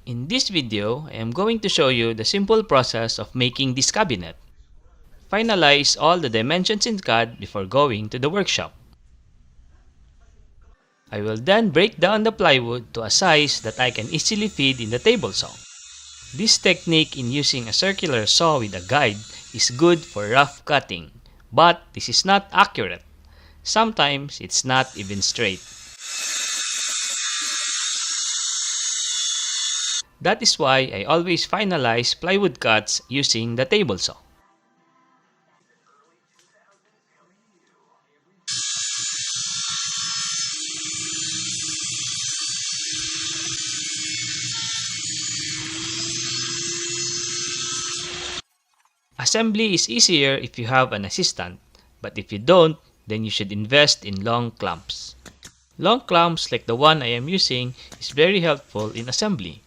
In this video, I am going to show you the simple process of making this cabinet. Finalize all the dimensions in CAD before going to the workshop. I will then break down the plywood to a size that I can easily feed in the table saw. This technique in using a circular saw with a guide is good for rough cutting, but this is not accurate. Sometimes it's not even straight. That is why I always finalize plywood cuts using the table saw. Assembly is easier if you have an assistant, but if you don't, then you should invest in long clamps. Long clamps like the one I am using is very helpful in assembly.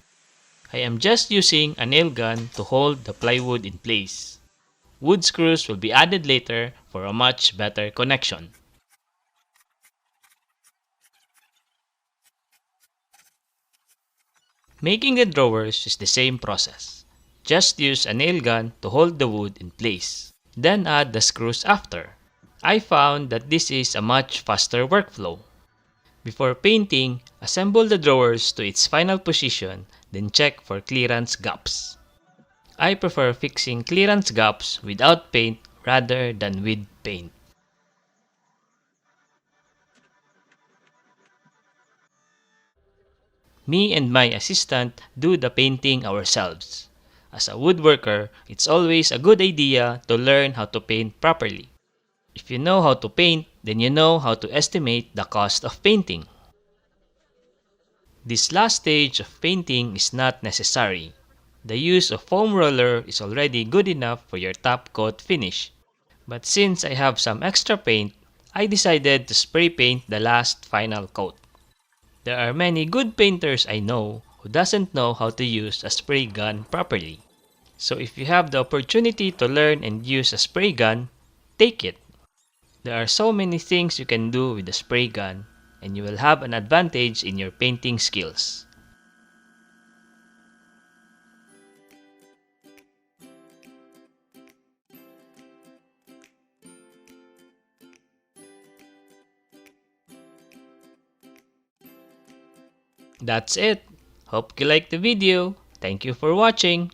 I am just using a nail gun to hold the plywood in place. Wood screws will be added later for a much better connection. Making the drawers is the same process. Just use a nail gun to hold the wood in place. Then add the screws after. I found that this is a much faster workflow. Before painting, assemble the drawers to its final position, then check for clearance gaps. I prefer fixing clearance gaps without paint rather than with paint. Me and my assistant do the painting ourselves. As a woodworker, it's always a good idea to learn how to paint properly. If you know how to paint, then you know how to estimate the cost of painting. This last stage of painting is not necessary. The use of foam roller is already good enough for your top coat finish. But since I have some extra paint, I decided to spray paint the last final coat. There are many good painters I know who doesn't know how to use a spray gun properly. So if you have the opportunity to learn and use a spray gun, take it. There are so many things you can do with a spray gun, and you will have an advantage in your painting skills. That's it. Hope you liked the video. Thank you for watching.